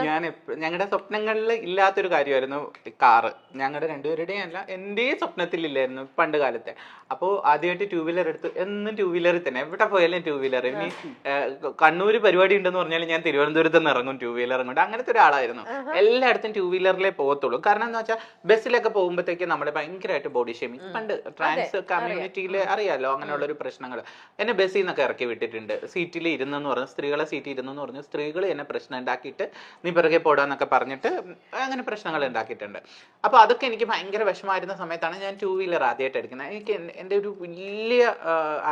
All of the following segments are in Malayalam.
ഞാൻ ഞങ്ങളുടെ സ്വപ്നങ്ങളിൽ ഇല്ലാത്തൊരു കാര്യമായിരുന്നു കാറ്. ഞങ്ങളുടെ രണ്ടുപേരുടെയും അല്ല, എന്റെയും സ്വപ്നത്തിലില്ലായിരുന്നു പണ്ട് കാലത്തെ. അപ്പോൾ ആദ്യമായിട്ട് ടൂ വീലർ എടുത്ത്, എന്നും ടൂ വീലറിൽ തന്നെ, എവിടെ പോയാലും ടൂ വീലർ. ഇനി കണ്ണൂര് പരിപാടി ഉണ്ടെന്ന് പറഞ്ഞാൽ ഞാൻ തിരുവനന്തപുരത്ത് നിന്ന് ഇറങ്ങും ടൂ വീലർ കൊണ്ട്. അങ്ങനത്തെ ഒരാളായിരുന്നു. എല്ലായിടത്തും ടൂ വീലറിലേ പോകത്തുള്ളൂ. കാരണം എന്താ വെച്ചാൽ ബസ്സിലൊക്കെ പോകുമ്പോഴത്തേക്ക് നമ്മളെ ഭയങ്കരമായിട്ട് ബോഡി ഷേമിങ്, പണ്ട് ട്രാൻസ് കമ്മ്യൂണിറ്റിയിൽ അറിയാലോ അങ്ങനെയുള്ള ഒരു പ്രശ്നങ്ങൾ. എന്നെ ബസ്സിൽ നിന്നൊക്കെ ഇറക്കി വിട്ടിട്ടുണ്ട്. സീറ്റിൽ ഇരുന്നെന്ന് പറഞ്ഞു, സ്ത്രീകളെ സീറ്റിൽ ഇരുന്നെന്ന് പറഞ്ഞു, സ്ത്രീകൾ എന്നെ പ്രശ്നം ഉണ്ടാക്കിയിട്ട് നീ പിറകെ പോടാന്നൊക്കെ പറഞ്ഞിട്ട് അങ്ങനെ പ്രശ്നങ്ങൾ ഉണ്ടാക്കിയിട്ടുണ്ട്. അപ്പൊ അതൊക്കെ എനിക്ക് ഭയങ്കര വിഷമായിരുന്ന സമയത്താണ് ഞാൻ ടൂ വീലർ ആദ്യമായിട്ട് എടുക്കുന്നത്. എനിക്ക് എൻ്റെ ഒരു വലിയ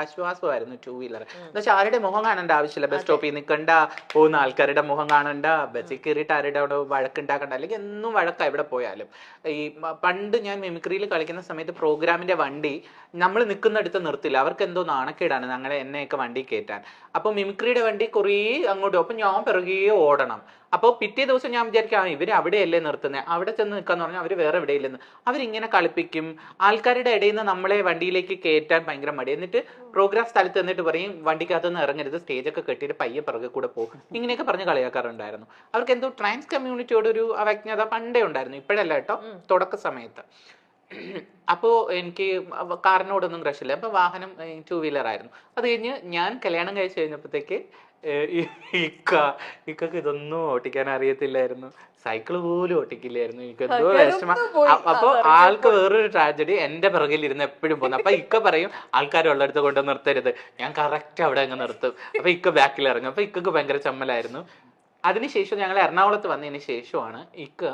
ആശ്വാസമായിരുന്നു ടൂ വീലർ. എന്ന് വെച്ചാൽ ആരുടെ മുഖം കാണേണ്ട ആവശ്യമില്ല, ബസ് സ്റ്റോപ്പിൽ നിൽക്കണ്ട, പോകുന്ന ആൾക്കാരുടെ മുഖം കാണണ്ട, ബസ്സിൽ കയറിയിട്ട് ആരുടെ അവിടെ വഴക്കുണ്ടാക്കണ്ട, അല്ലെങ്കിൽ എന്നും വഴക്കാം എവിടെ പോയാലും. ഈ പണ്ട് ഞാൻ മിമിക്രിയിൽ കളിക്കുന്ന സമയത്ത് പ്രോഗ്രാമിന്റെ വണ്ടി നമ്മൾ നിൽക്കുന്നിടത്ത് നിർത്തില്ല, അവർക്ക് എന്തോ നാണക്കേടാണ് ഞങ്ങളെ എന്നെയൊക്കെ വണ്ടി കയറ്റാൻ. അപ്പൊ മിമിക്രിയുടെ വണ്ടി കുറേ അങ്ങോട്ടും, അപ്പൊ ഞാൻ പിറകെ ഓടണം. അപ്പോൾ പിറ്റേ ദിവസം ഞാൻ വിചാരിക്കാം ഇവർ അവിടെയല്ലേ നിർത്തുന്നത്, അവിടെ ചെന്ന് നിൽക്കാന്ന് പറഞ്ഞാൽ അവർ വേറെ എവിടെയില്ലെന്ന്. അവരിങ്ങനെ കളിപ്പിക്കും. ആൾക്കാരുടെ ഇടയിൽ നിന്ന് നമ്മളെ വണ്ടിയിലേക്ക് കയറ്റാൻ ഭയങ്കര മടി. എന്നിട്ട് പ്രോഗ്രാം സ്ഥലത്ത് എന്നിട്ട് പറയും വണ്ടിക്കകത്ത് നിന്ന് ഇറങ്ങരുത്, സ്റ്റേജൊക്കെ കെട്ടിയിട്ട് പയ്യെ പിറകെ കൂടെ പോകും. ഇങ്ങനെയൊക്കെ പറഞ്ഞ് കളിയാക്കാറുണ്ടായിരുന്നു. അവർക്ക് എന്തോ ട്രാൻസ് കമ്മ്യൂണിറ്റിയോട് ഒരു അവജ്ഞത പണ്ടേ ഉണ്ടായിരുന്നു, ഇപ്പോഴല്ല കേട്ടോ, തുടക്ക സമയത്ത്. അപ്പോൾ എനിക്ക് കാറിനോടൊന്നും ക്രഷില്ല. അപ്പൊ വാഹനം ടൂ വീലർ ആയിരുന്നു. അത് കഴിഞ്ഞ് ഞാൻ കല്യാണം കഴിച്ച് കഴിഞ്ഞപ്പോഴത്തേക്ക് ഇക്കൊക്കെ ഇതൊന്നും ഓട്ടിക്കാൻ അറിയത്തില്ലായിരുന്നു, സൈക്കിള് പോലും ഓട്ടിക്കില്ലായിരുന്നു. എനിക്ക് എന്തോ വിഷമം. അപ്പൊ ആൾക്ക് വേറൊരു ട്രാജഡി, എന്റെ പിറകിൽ ഇരുന്ന് എപ്പോഴും പോകുന്നു. അപ്പൊ ഇക്ക പറയും ആൾക്കാർ ഉള്ളിടത്ത് കൊണ്ട് നിർത്തരുത്, ഞാൻ കറക്റ്റ് അവിടെ അങ്ങ് നിർത്തും. അപ്പൊ ഇക്ക ബാക്കിൽ ഇറങ്ങും. അപ്പൊ ഇക്കൊക്കെ ഭയങ്കര ചമ്മലായിരുന്നു. അതിനുശേഷം ഞങ്ങൾ എറണാകുളത്ത് വന്നതിന് ശേഷമാണ് ഇക്ക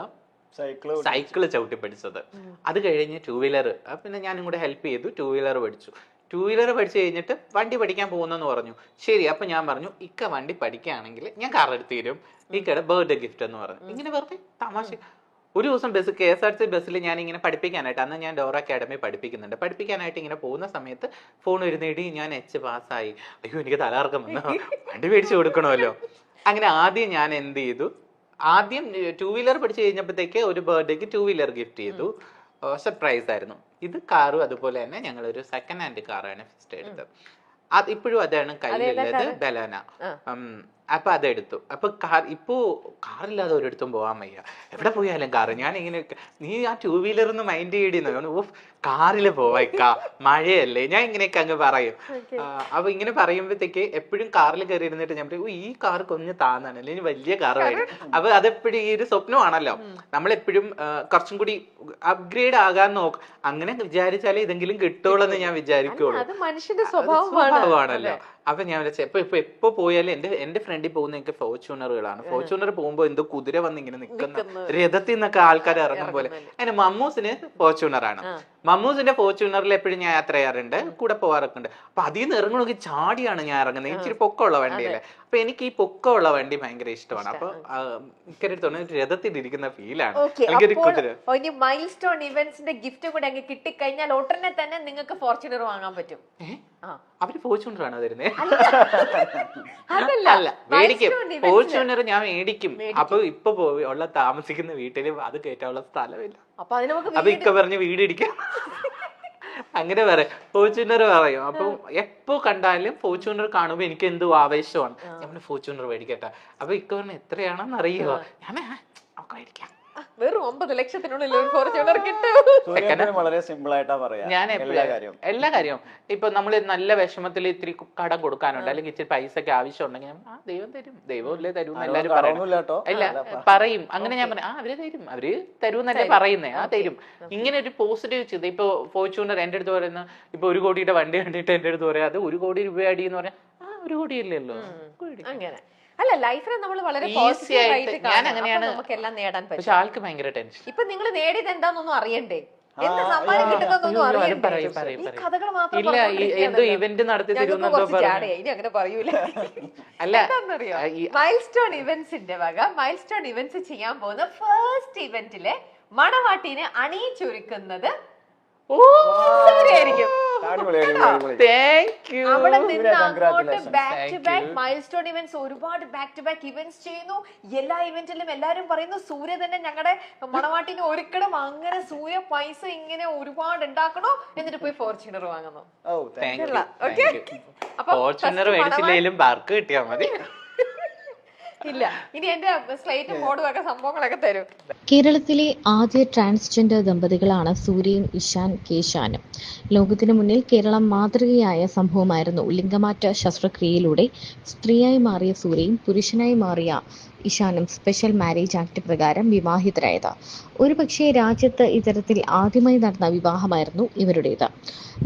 സൈക്കിള് ചവിട്ടി പഠിച്ചത്. അത് കഴിഞ്ഞ് ടൂ വീലർ, പിന്നെ ഞാനും കൂടെ ഹെൽപ്പ് ചെയ്തു, ടൂ വീലർ പഠിച്ചു. ടൂ വീലർ പഠിച്ചു കഴിഞ്ഞിട്ട് വണ്ടി പഠിക്കാൻ പോകുന്നെന്ന് പറഞ്ഞു. ശരി, അപ്പൊ ഞാൻ പറഞ്ഞു ഇക്ക വണ്ടി പഠിക്കുകയാണെങ്കിൽ ഞാൻ കാർ എടുത്ത് തരും, ഇക്കയുടെ ബർത്ത്ഡേ ഗിഫ്റ്റ് എന്ന് പറഞ്ഞു. ഇങ്ങനെ വെറുതെ തമാശ. ഒരു ദിവസം ബസ് KSRTC ബസ്സിൽ ഞാൻ ഇങ്ങനെ പഠിപ്പിക്കാനായിട്ട്, അന്ന് ഞാൻ ഡോറ അക്കാഡമി പഠിപ്പിക്കുന്നുണ്ട്, പഠിപ്പിക്കാനായിട്ട് ഇങ്ങനെ പോകുന്ന സമയത്ത് ഫോൺ വരുന്നേടി ഞാൻ H പാസ്സായി. അയ്യോ എനിക്ക് തലകറക്കം വന്നു, വണ്ടി മേടിച്ചു കൊടുക്കണമല്ലോ. അങ്ങനെ ആദ്യം ഞാൻ എന്ത് ചെയ്തു, ആദ്യം ടൂ വീലർ പഠിച്ചു കഴിഞ്ഞപ്പോഴത്തേക്ക് ഒരു ബർത്ത്ഡേക്ക് ടൂ വീലർ ഗിഫ്റ്റ് ചെയ്തു. സർപ്രൈസ് ആയിരുന്നു. ഇത് കാറും അതുപോലെ തന്നെ ഞങ്ങളൊരു സെക്കൻഡ് ഹാൻഡ് കാറാണ് ഫസ്റ്റ് എടുത്തത്. അത് ഇപ്പോഴും അതാണ് കയ്യിലുള്ളത്, ബലാന. അപ്പൊ അതെടുത്തു. അപ്പൊ ഇപ്പോ കാറില്ലാതെ ഒരിടത്തും പോകാൻ വയ്യ, എവിടെ പോയാലും കാറ്. ഞാൻ ഇങ്ങനെ നീ ആ ടൂ വീലറൊന്ന് മൈൻഡ് ചെയ്യണമെന്ന്, ഓഫ് കാറില് പോവാ, മഴയല്ലേ, ഞാൻ ഇങ്ങനെയൊക്കെ അങ്ങ് പറയും. അപ്പൊ ഇങ്ങനെ പറയുമ്പോഴത്തേക്ക് എപ്പോഴും കാറിൽ കയറി ഇരുന്നിട്ട് ഞാൻ പറയും ഈ കാർ കൊഞ്ഞ് താന്നാണ്, ഇനി വലിയ കാർ വേണം. അപ്പൊ അതെപ്പോഴും ഈ ഒരു സ്വപ്നമാണല്ലോ, നമ്മളെപ്പോഴും കുറച്ചും കൂടി അപ്ഗ്രേഡ് ആകാൻ നോക്കും. അങ്ങനെ വിചാരിച്ചാലേ ഇതെങ്കിലും കിട്ടുള്ളൂ എന്ന് ഞാൻ വിചാരിക്കുള്ളൂ, മനുഷ്യന്റെ സ്വഭാവമാണല്ലോ. അപ്പൊ ഞാൻ എപ്പോ പോയാലും എന്റെ ഫ്രണ്ടിൽ പോകുന്ന എനിക്ക് ഫോർച്യൂണറുകളാണ്. ഫോർച്യൂണർ പോകുമ്പോ എന്തോ കുതിര വന്ന് ഇങ്ങനെ നിൽക്കുന്ന രഥത്തിൽ നിന്നൊക്കെ ആൾക്കാർ ഇറങ്ങും പോലെ. അതിന് മമ്മൂസിന് ഫോർച്യൂണറാണ്. മമ്മൂസിന്റെ ഫോർച്യൂണറിൽ എപ്പോഴും ഞാൻ യാത്ര ചെയ്യാറുണ്ട്, കൂടെ പോകാറൊക്കെ ഉണ്ട്. അപ്പൊ അതിൽ നിന്ന് ഇറങ്ങണമെങ്കിൽ ചാടിയാണ് ഞാൻ ഇറങ്ങുന്നത്, ഇച്ചിരി പൊക്കമുള്ള വണ്ടിയല്ലേ. അപ്പൊ എനിക്ക് ഈ പൊക്കമുള്ള വണ്ടി ഭയങ്കര ഇഷ്ടമാണ്. അപ്പൊ എനിക്കൊരു രഥത്തിൽ ഇരിക്കുന്ന ഫീലാണ്. മൈൽ സ്റ്റോൺ ഇവന്റ്സിന്റെ ഗിഫ്റ്റ് കൂടെ അങ്ങ് കിട്ടിക്കഴിഞ്ഞാൽ ഉടനെ തന്നെ നിങ്ങൾക്ക് ഫോർച്യൂണർ വാങ്ങാൻ പറ്റും. അവര് ഫോർച്യൂണർ ആണോ തരുന്നത്? അല്ല, മേടിക്കും. ഫോർച്യൂണർ ഞാൻ മേടിക്കും. അപ്പൊ ഇപ്പൊ ഉള്ള താമസിക്കുന്ന വീട്ടില് അത് കയറ്റാനുള്ള സ്ഥലമില്ല. അപ്പൊ ഇക്ക പറഞ്ഞ് വീട് ഇടിക്കാം അങ്ങനെ പറയും, ഫോർച്യൂണർ പറയും. അപ്പൊ എപ്പോ കണ്ടാലും ഫോർച്യൂണർ കാണുമ്പോ എനിക്ക് എന്തോ ആവേശമാണ്, ഞാൻ ഫോർച്യൂണർ മേടിക്കട്ടെ. അപ്പൊ ഇക്ക പറഞ്ഞ എത്രയാണെന്ന് അറിയുമോ? ഞാൻ മേടിക്കാം. വെറും 9 ലക്ഷത്തിനുള്ളിൽ ഒരു ഫോർച്യൂണർ കിട്ടും. വളരെ സിമ്പിൾ ആയിട്ടാ പറയാ. ഞാൻ എല്ലാ കാര്യവും ഇപ്പൊ നമ്മൾ നല്ല വിഷമത്തിൽ ഇത്തിരി കടം കൊടുക്കാനുണ്ട്, അല്ലെങ്കിൽ ഇച്ചിരി പൈസക്ക് ആവശ്യം ഉണ്ടെങ്കിൽ ദൈവം തരും, ദൈവമല്ലേ തരൂ എല്ലാരും പറയും. അങ്ങനെ ഞാൻ പറയാം അവര് തരും, അവര് തരൂന്നല്ലേ പറയുന്നേ, തരും. ഇങ്ങനെ ഒരു പോസിറ്റീവ് ചെയ്ത് ഇപ്പൊ ഫോർച്യൂണർ എന്റെ അടുത്ത് പറയുന്ന, ഇപ്പൊ 1 കോടിയുടെ വണ്ടി കണ്ടിട്ട് എന്റെ അടുത്ത് പറയാം അത് 1 കോടി രൂപ അടി എന്ന് പറഞ്ഞാൽ 1 കോടി ഇല്ലല്ലോ. അങ്ങനെ അല്ല, ലൈഫിനെ നമ്മൾ വളരെ പോസിറ്റീവ് ആയിട്ട് നമുക്ക് എല്ലാം നേടാൻ പറ്റും. പക്ഷെ ആൾക്ക് ഭയങ്കര ടെൻഷൻ. ഇപ്പൊ നിങ്ങൾ നേടിയത് എന്താണെന്നൊന്നും അറിയണ്ടേ, എന്ത് സമ്മാനം കിട്ടുന്നൊന്നും അറിയണ്ടേ, ഈ കഥകൾ മാത്രം എന്തോ ഇവന്റ് നടത്തി ഇനി അങ്ങനെ പറയൂല. അല്ല, എന്താണെന്നറിയോ, മൈൽ സ്റ്റോൺ ഇവന്റ്സിന്റെ വക മൈൽ സ്റ്റോൺ ഇവന്റ്സ് ചെയ്യാൻ പോകുന്ന ഫസ്റ്റ് ഇവന്റിലെ മണവാട്ടിനെ അണിയിച്ചൊരുക്കുന്നത് അവിടെ നിന്ന് അങ്ങോട്ട് back to back milestone events, ഒരുപാട് ബാക്ക് ടു ബാക്ക് ഇവന്റ്സ് ചെയ്യുന്നു. എല്ലാ ഇവന്റിലും എല്ലാരും പറയുന്നു സൂര്യ തന്നെ ഞങ്ങളുടെ മണവാട്ടിനെ ഒരുക്കണം. അങ്ങനെ സൂര്യ പൈസ ഇങ്ങനെ ഒരുപാട് ഉണ്ടാക്കണോ, എന്നിട്ട് പോയി ഫോർച്യൂണർ വാങ്ങുന്നു. ഫോർച്യൂണർ മേടിച്ചില്ലെങ്കിലും ബാർക്ക് കിട്ടിയാൽ മതി. ഇല്ല, ഇനി എന്റെ സ്ലേറ്റും ബോർഡും ഒക്കെ സംഭവങ്ങളൊക്കെ തരും. കേരളത്തിലെ ആദ്യ ട്രാൻസ്ജെൻഡർ ദമ്പതികളാണ് സൂര്യയും ഇഷാൻ കേശാനും. ലോകത്തിനു മുന്നിൽ കേരളം മാതൃകയായ സംഭവമായിരുന്നു ലിംഗമാറ്റ ശസ്ത്രക്രിയയിലൂടെ സ്ത്രീയായി മാറിയ സൂര്യയും പുരുഷനായി മാറിയ ഇഷാനും സ്പെഷ്യൽ മാരേജ് ആക്ട് പ്രകാരം വിവാഹിതരായത്. ഒരുപക്ഷെ രാജ്യത്ത് ഇത്തരത്തിൽ ആദ്യമായി നടന്ന വിവാഹമായിരുന്നു ഇവരുടേത്.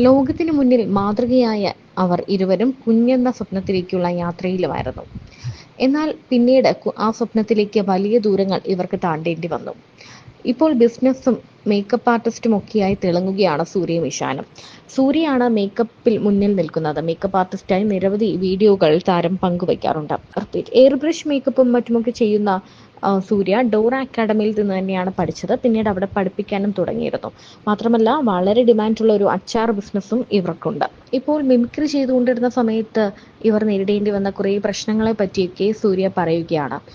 ലോകത്തിനു മുന്നിൽ മാതൃകയായ അവർ ഇരുവരും കുഞ്ഞെന്ന സ്വപ്നത്തിലേക്കുള്ള യാത്രയിലുമായിരുന്നു. എന്നാൽ പിന്നീട് ആ സ്വപ്നത്തിലേക്ക് വലിയ ദൂരങ്ങൾ ഇവർക്ക് താണ്ടേണ്ടി വന്നു. ഇപ്പോൾ ബിസിനസ്സും മേക്കപ്പ് ആർട്ടിസ്റ്റുമൊക്കെയായി തിളങ്ങുകയാണ് സൂര്യയും ഇഷാനും. സൂര്യയാണ് മേക്കപ്പിൽ മുന്നിൽ നിൽക്കുന്നത്. മേക്കപ്പ് ആർട്ടിസ്റ്റായി നിരവധി വീഡിയോകൾ താരം പങ്കുവയ്ക്കാറുണ്ട്. എയർബ്രഷ് മേക്കപ്പും മറ്റുമൊക്കെ ചെയ്യുന്ന സൂര്യ ഡോറ അക്കാഡമിയിൽ നിന്ന് തന്നെയാണ് പഠിച്ചത്. പിന്നീട് അവിടെ പഠിപ്പിക്കാനും തുടങ്ങിയിരുന്നു. മാത്രമല്ല വളരെ ഡിമാൻഡുള്ള ഒരു അച്ചാർ ബിസിനസ്സും ഇവർക്കുണ്ട്. ഇപ്പോൾ മിമിക്രി ചെയ്തുകൊണ്ടിരുന്ന സമയത്ത് ഇവർ നേരിടേണ്ടി വന്ന കുറേ പ്രശ്നങ്ങളെ പറ്റിയൊക്കെ സൂര്യ പറയുകയാണ്.